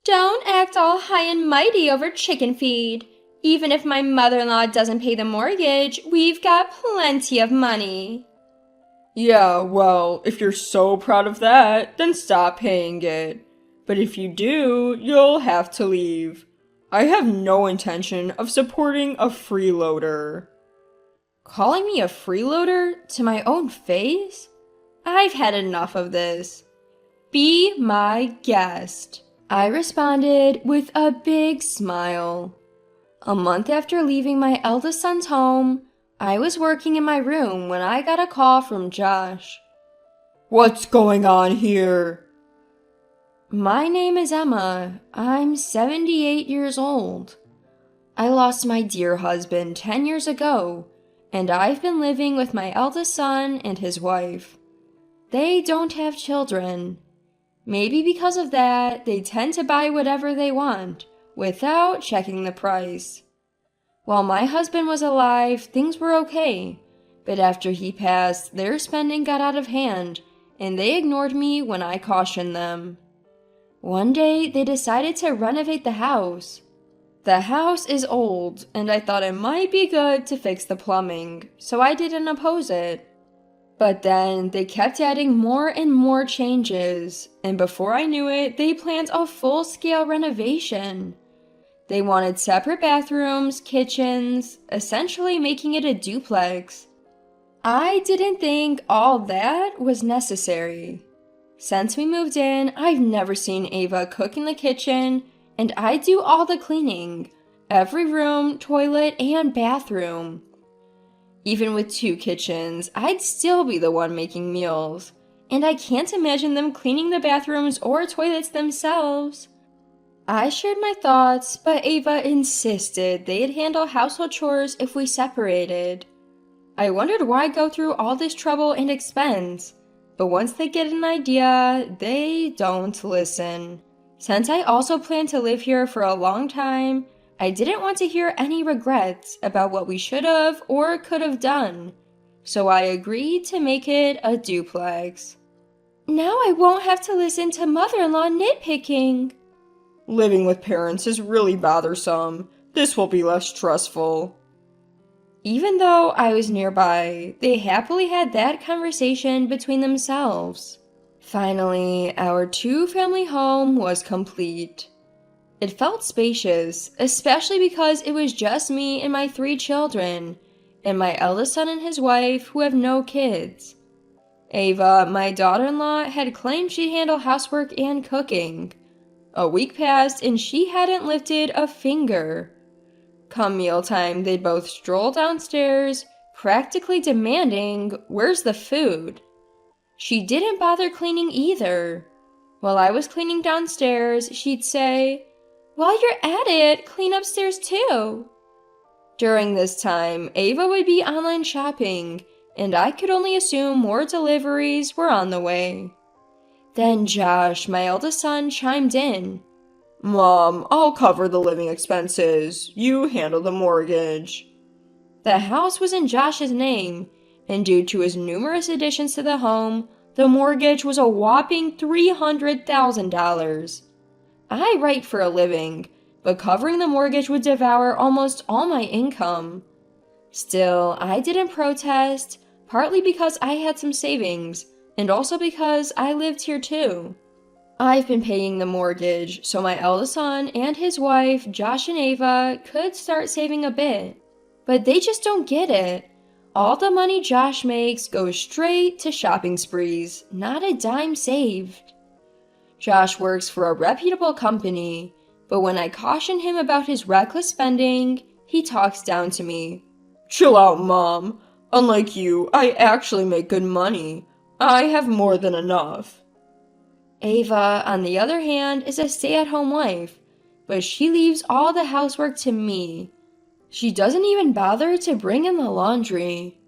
Don't act all high and mighty over chicken feed. Even if my mother-in-law doesn't pay the mortgage, we've got plenty of money. Yeah, well, if you're so proud of that, then stop paying it. But if you do, you'll have to leave. I have no intention of supporting a freeloader. Calling me a freeloader to my own face? I've had enough of this. Be my guest, I responded with a big smile. A month after leaving my eldest son's home, I was working in my room when I got a call from Josh. What's going on here? My name is Emma. I'm 78 years old. I lost my dear husband 10 years ago, and I've been living with my eldest son and his wife. They don't have children. Maybe because of that, they tend to buy whatever they want, without checking the price. While my husband was alive, things were okay, but after he passed, their spending got out of hand, and they ignored me when I cautioned them. One day, they decided to renovate the house. The house is old, and I thought it might be good to fix the plumbing, so I didn't oppose it. But then, they kept adding more and more changes, and before I knew it, they planned a full-scale renovation. They wanted separate bathrooms, kitchens, essentially making it a duplex. I didn't think all that was necessary. Since we moved in, I've never seen Ava cook in the kitchen, and I do all the cleaning, every room, toilet, and bathroom. Even with 2 kitchens, I'd still be the one making meals, and I can't imagine them cleaning the bathrooms or toilets themselves. I shared my thoughts, but Ava insisted they'd handle household chores if we separated. I wondered why go through all this trouble and expense, but once they get an idea, they don't listen. Since I also plan to live here for a long time, I didn't want to hear any regrets about what we should have or could have done, so I agreed to make it a duplex. Now I won't have to listen to mother-in-law nitpicking. Living with parents is really bothersome. This will be less stressful. Even though I was nearby, they happily had that conversation between themselves. Finally, our 2-family home was complete. It felt spacious, especially because it was just me and my 3 children, and my eldest son and his wife who have no kids. Ava, my daughter-in-law, had claimed she'd handle housework and cooking. A week passed and she hadn't lifted a finger. Come mealtime, they both stroll downstairs, practically demanding, "Where's the food?" She didn't bother cleaning either. While I was cleaning downstairs, she'd say, "While you're at it, clean upstairs too." During this time, Ava would be online shopping, and I could only assume more deliveries were on the way. Then Josh, my eldest son, chimed in. Mom, I'll cover the living expenses. You handle the mortgage. The house was in Josh's name, and due to his numerous additions to the home, the mortgage was a whopping $300,000. I write for a living, but covering the mortgage would devour almost all my income. Still, I didn't protest, partly because I had some savings, and also because I lived here too. I've been paying the mortgage, so my eldest son and his wife, Josh and Ava, could start saving a bit. But they just don't get it. All the money Josh makes goes straight to shopping sprees, not a dime saved. Josh works for a reputable company, but when I caution him about his reckless spending, he talks down to me. Chill out, Mom. Unlike you, I actually make good money. I have more than enough. Ava, on the other hand, is a stay-at-home wife, but she leaves all the housework to me. She doesn't even bother to bring in the laundry.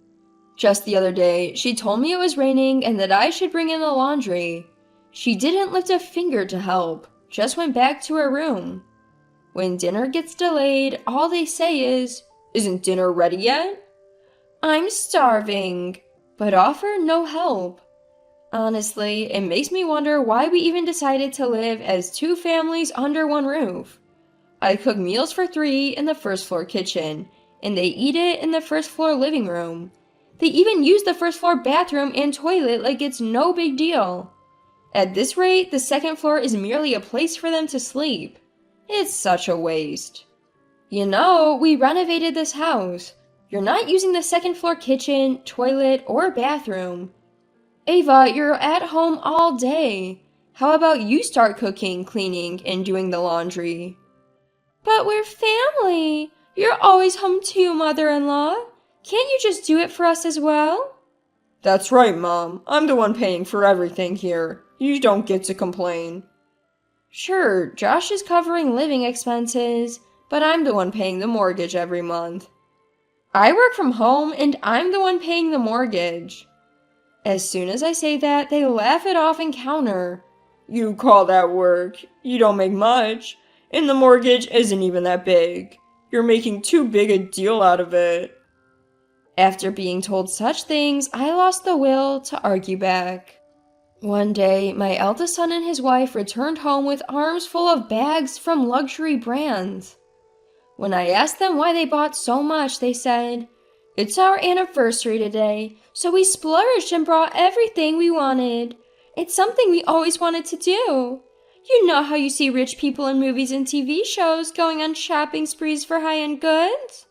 Just the other day, she told me it was raining and that I should bring in the laundry. She didn't lift a finger to help, just went back to her room. When dinner gets delayed, all they say is, "Isn't dinner ready yet?" I'm starving, but offer no help. Honestly, it makes me wonder why we even decided to live as two families under one roof. I cook meals for three in the first floor kitchen, and they eat it in the first floor living room. They even use the first floor bathroom and toilet like it's no big deal. At this rate, the second floor is merely a place for them to sleep. It's such a waste. You know, we renovated this house. You're not using the second floor kitchen, toilet, or bathroom. Ava, you're at home all day. How about you start cooking, cleaning, and doing the laundry? But we're family. You're always home too, mother-in-law. Can't you just do it for us as well? That's right, Mom. I'm the one paying for everything here. You don't get to complain. Sure, Josh is covering living expenses, but I'm the one paying the mortgage every month. I work from home and I'm the one paying the mortgage. As soon as I say that, they laugh it off and counter. You call that work? You don't make much. And the mortgage isn't even that big. You're making too big a deal out of it. After being told such things, I lost the will to argue back. One day, my eldest son and his wife returned home with arms full of bags from luxury brands. When I asked them why they bought so much, they said, "It's our anniversary today, so we splurged and brought everything we wanted. It's something we always wanted to do. You know how you see rich people in movies and TV shows going on shopping sprees for high-end goods?"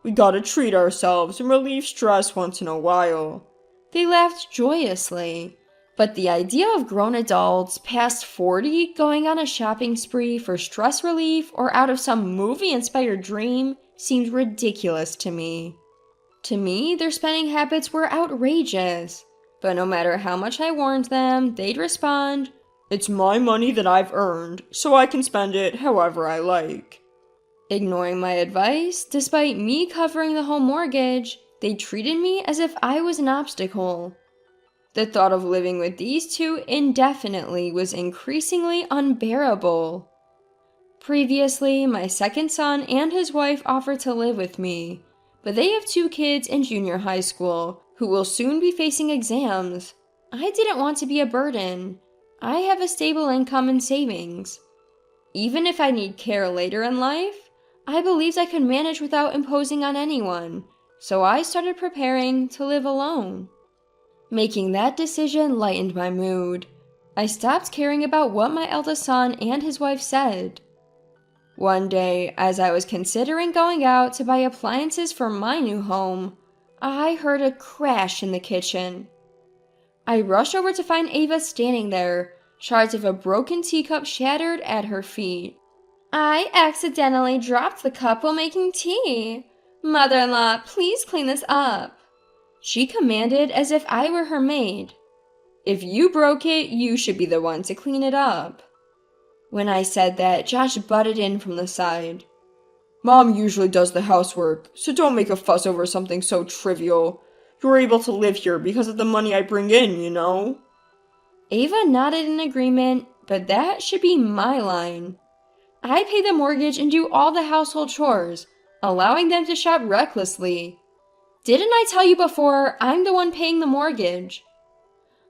We gotta treat ourselves and relieve stress once in a while. They laughed joyously. But the idea of grown adults past 40 going on a shopping spree for stress relief or out of some movie-inspired dream seemed ridiculous to me. To me, their spending habits were outrageous. But no matter how much I warned them, they'd respond, "It's my money that I've earned, so I can spend it however I like." Ignoring my advice, despite me covering the home mortgage, they treated me as if I was an obstacle. The thought of living with these two indefinitely was increasingly unbearable. Previously, my second son and his wife offered to live with me, but they have two kids in junior high school who will soon be facing exams. I didn't want to be a burden. I have a stable income and savings. Even if I need care later in life, I believed I could manage without imposing on anyone, so I started preparing to live alone. Making that decision lightened my mood. I stopped caring about what my eldest son and his wife said. One day, as I was considering going out to buy appliances for my new home, I heard a crash in the kitchen. I rushed over to find Ava standing there, shards of a broken teacup shattered at her feet. "I accidentally dropped the cup while making tea. Mother-in-law, please clean this up," she commanded as if I were her maid. "If you broke it, you should be the one to clean it up." When I said that, Josh butted in from the side. "Mom usually does the housework, so don't make a fuss over something so trivial. You're able to live here because of the money I bring in, you know?" Ava nodded in agreement, but that should be my line. I pay the mortgage and do all the household chores, allowing them to shop recklessly. Didn't I tell you before, I'm the one paying the mortgage?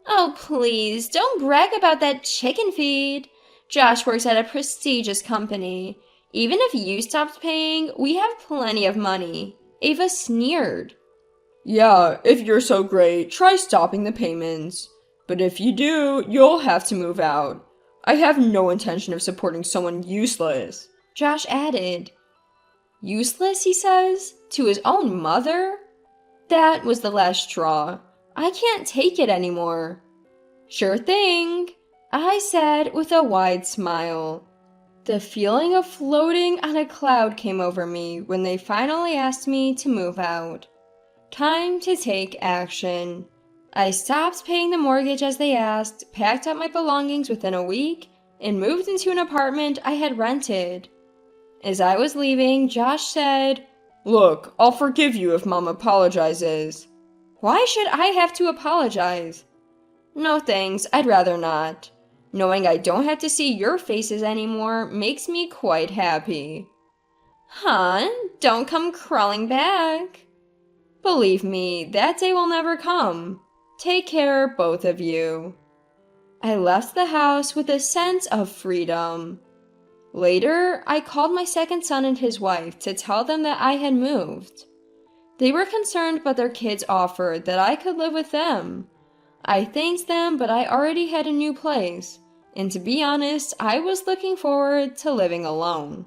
Oh, please, don't brag about that chicken feed. Josh works at a prestigious company. Even if you stopped paying, we have plenty of money. Ava sneered. "Yeah, if you're so great, try stopping the payments. But if you do, you'll have to move out. I have no intention of supporting someone useless," Josh added. Useless, he says? To his own mother? That was the last straw. I can't take it anymore. "Sure thing," I said with a wide smile. The feeling of floating on a cloud came over me when they finally asked me to move out. Time to take action. I stopped paying the mortgage as they asked, packed up my belongings within a week, and moved into an apartment I had rented. As I was leaving, Josh said, "Look, I'll forgive you if Mom apologizes." "Why should I have to apologize?" "No thanks, I'd rather not. Knowing I don't have to see your faces anymore makes me quite happy." "Huh? Don't come crawling back." "Believe me, that day will never come. Take care, both of you." I left the house with a sense of freedom. Later, I called my second son and his wife to tell them that I had moved. They were concerned, but their kids offered that I could live with them. I thanked them, but I already had a new place, and to be honest, I was looking forward to living alone.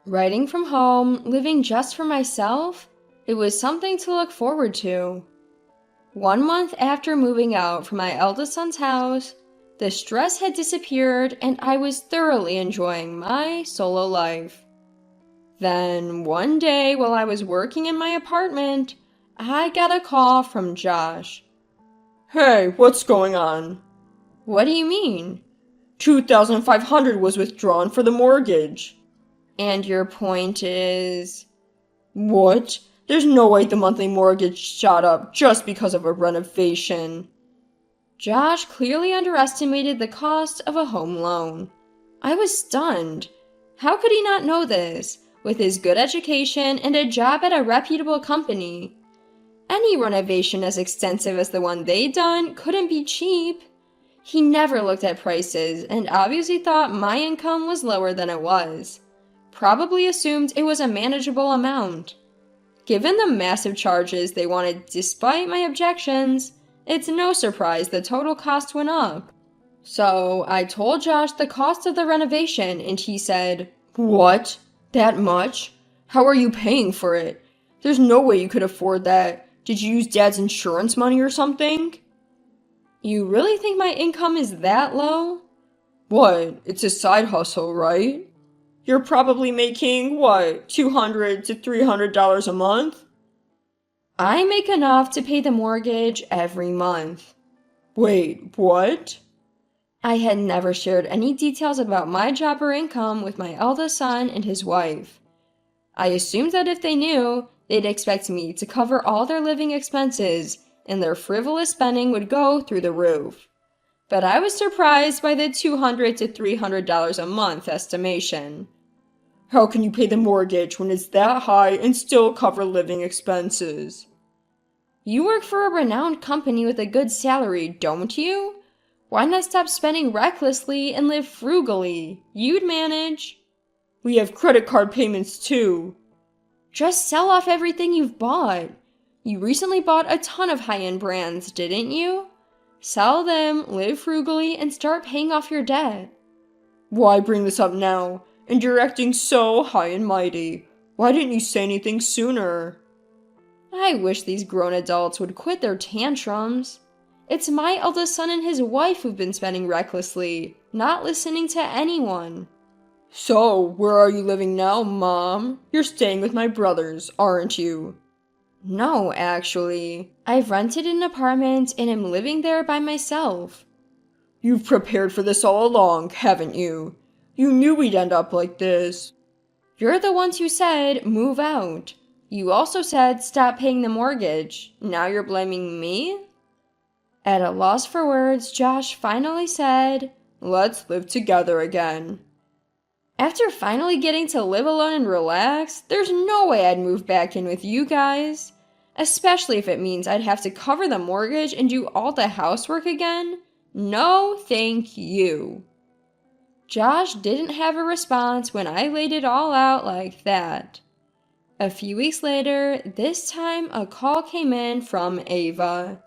Writing from home, living just for myself, it was something to look forward to. 1 month after moving out from my eldest son's house, the stress had disappeared and I was thoroughly enjoying my solo life. Then, one day while I was working in my apartment, I got a call from Josh. "Hey, what's going on?" "What do you mean?" $2,500 was withdrawn for the mortgage." "And your point is?" "What? There's no way the monthly mortgage shot up just because of a renovation." Josh clearly underestimated the cost of a home loan. I was stunned. How could he not know this, with his good education and a job at a reputable company? Any renovation as extensive as the one they'd done couldn't be cheap. He never looked at prices and obviously thought my income was lower than it was. Probably assumed it was a manageable amount. Given the massive charges they wanted despite my objections, it's no surprise the total cost went up. So I told Josh the cost of the renovation and he said, "What? That much? How are you paying for it? There's no way you could afford that. Did you use Dad's insurance money or something?" "You really think my income is that low?" "What? It's a side hustle, right? You're probably making, what, $200 to $300 a month?" "I make enough to pay the mortgage every month." "Wait, what?" I had never shared any details about my job or income with my eldest son and his wife. I assumed that if they knew, they'd expect me to cover all their living expenses and their frivolous spending would go through the roof. But I was surprised by the $200 to $300 a month estimation. "How can you pay the mortgage when it's that high and still cover living expenses?" "You work for a renowned company with a good salary, don't you? Why not stop spending recklessly and live frugally? You'd manage." "We have credit card payments too." "Just sell off everything you've bought. You recently bought a ton of high-end brands, didn't you? Sell them, live frugally, and start paying off your debt." "Why bring this up now? And you're acting so high and mighty. Why didn't you say anything sooner?" I wish these grown adults would quit their tantrums. It's my eldest son and his wife who've been spending recklessly, not listening to anyone. "So, where are you living now, Mom? You're staying with my brothers, aren't you?" "No, actually. I've rented an apartment and am living there by myself." "You've prepared for this all along, haven't you? You knew we'd end up like this." "You're the ones who said, move out. You also said, stop paying the mortgage. Now you're blaming me?" At a loss for words, Josh finally said, "Let's live together again." After finally getting to live alone and relax, there's no way I'd move back in with you guys. Especially if it means I'd have to cover the mortgage and do all the housework again. No, thank you. Josh didn't have a response when I laid it all out like that. A few weeks later, this time a call came in from Ava.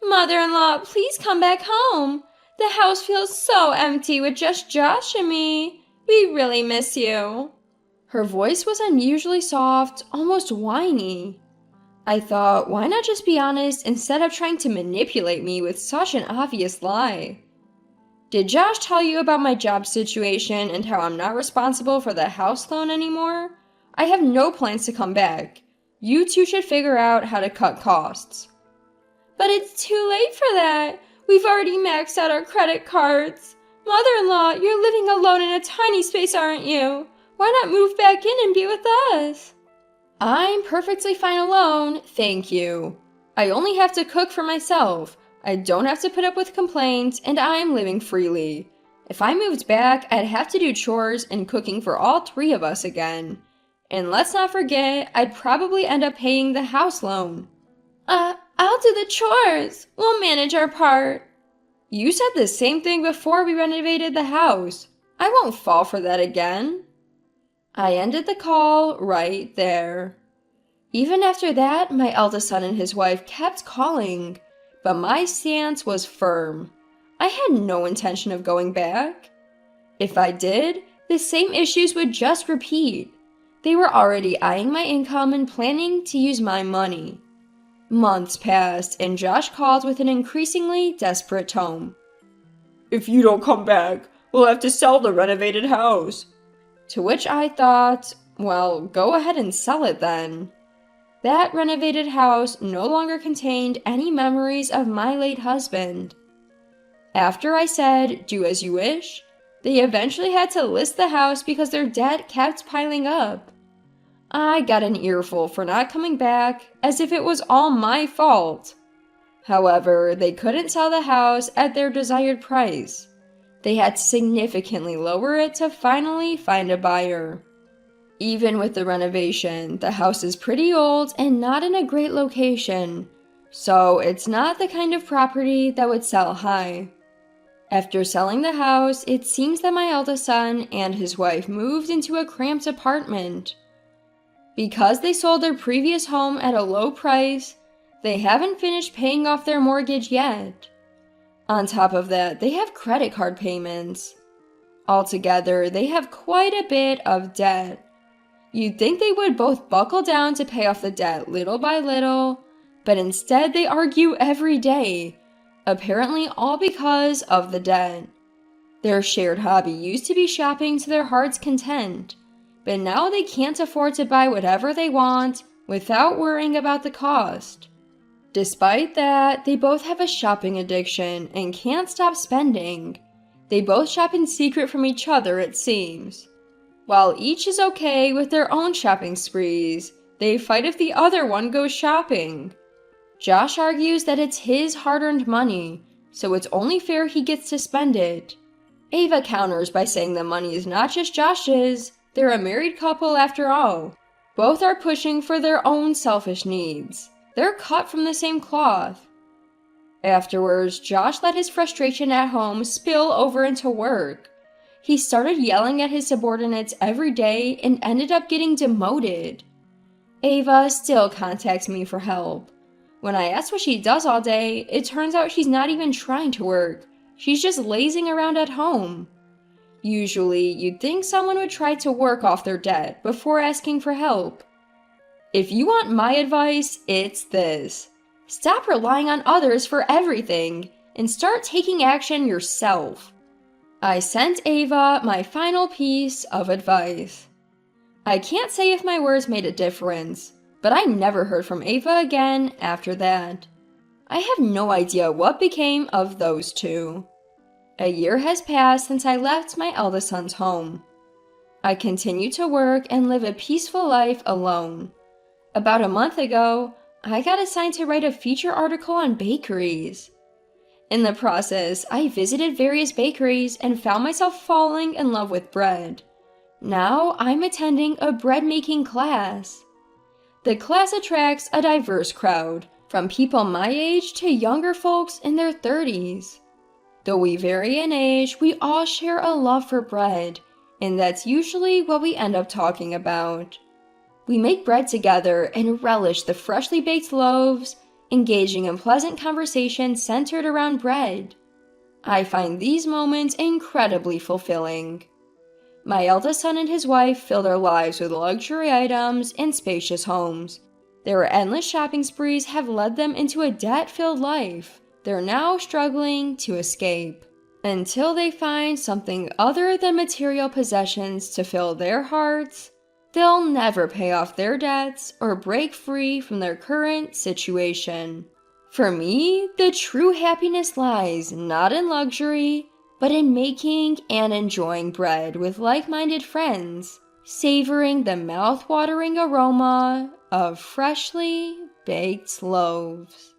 "Mother-in-law, please come back home. The house feels so empty with just Josh and me. We really miss you." Her voice was unusually soft, almost whiny. I thought, why not just be honest instead of trying to manipulate me with such an obvious lie? "Did Josh tell you about my job situation and how I'm not responsible for the house loan anymore? I have no plans to come back. You two should figure out how to cut costs." "But it's too late for that. We've already maxed out our credit cards. Mother-in-law, you're living alone in a tiny space, aren't you? Why not move back in and be with us?" "I'm perfectly fine alone, thank you. I only have to cook for myself. I don't have to put up with complaints, and I'm living freely. If I moved back, I'd have to do chores and cooking for all three of us again. And let's not forget, I'd probably end up paying the house loan." I'll do the chores. We'll manage our part. You said the same thing before we renovated the house. I won't fall for that again. I ended the call right there. Even after that, my eldest son and his wife kept calling, but my stance was firm. I had no intention of going back. If I did, the same issues would just repeat. They were already eyeing my income and planning to use my money. Months passed, and Josh called with an increasingly desperate tone. If you don't come back, we'll have to sell the renovated house. To which I thought, well, go ahead and sell it then. That renovated house no longer contained any memories of my late husband. After I said, do as you wish, they eventually had to list the house because their debt kept piling up. I got an earful for not coming back, as if it was all my fault. However, they couldn't sell the house at their desired price. They had to significantly lower it to finally find a buyer. Even with the renovation, the house is pretty old and not in a great location, so it's not the kind of property that would sell high. After selling the house, it seems that my eldest son and his wife moved into a cramped apartment. Because they sold their previous home at a low price, they haven't finished paying off their mortgage yet. On top of that, they have credit card payments. Altogether, they have quite a bit of debt. You'd think they would both buckle down to pay off the debt little by little, but instead they argue every day, apparently all because of the debt. Their shared hobby used to be shopping to their heart's content, but now they can't afford to buy whatever they want without worrying about the cost. Despite that, they both have a shopping addiction and can't stop spending. They both shop in secret from each other, it seems. While each is okay with their own shopping sprees, they fight if the other one goes shopping. Josh argues that it's his hard-earned money, so it's only fair he gets to spend it. Ava counters by saying the money is not just Josh's, they're a married couple after all. Both are pushing for their own selfish needs. They're cut from the same cloth. Afterwards, Josh let his frustration at home spill over into work. He started yelling at his subordinates every day and ended up getting demoted. Ava still contacts me for help. When I ask what she does all day, it turns out she's not even trying to work. She's just lazing around at home. Usually, you'd think someone would try to work off their debt before asking for help. If you want my advice, it's this. Stop relying on others for everything and start taking action yourself. I sent Ava my final piece of advice. I can't say if my words made a difference, but I never heard from Ava again after that. I have no idea what became of those two. A year has passed since I left my eldest son's home. I continue to work and live a peaceful life alone. About a month ago, I got assigned to write a feature article on bakeries. In the process, I visited various bakeries and found myself falling in love with bread. Now I'm attending a bread-making class. The class attracts a diverse crowd, from people my age to younger folks in their 30s. Though we vary in age, we all share a love for bread, and that's usually what we end up talking about. We make bread together and relish the freshly baked loaves, engaging in pleasant conversation centered around bread. I find these moments incredibly fulfilling. My eldest son and his wife fill their lives with luxury items and spacious homes. Their endless shopping sprees have led them into a debt-filled life they're now struggling to escape. Until they find something other than material possessions to fill their hearts, they'll never pay off their debts or break free from their current situation. For me, the true happiness lies not in luxury, but in making and enjoying bread with like-minded friends, savoring the mouth-watering aroma of freshly baked loaves.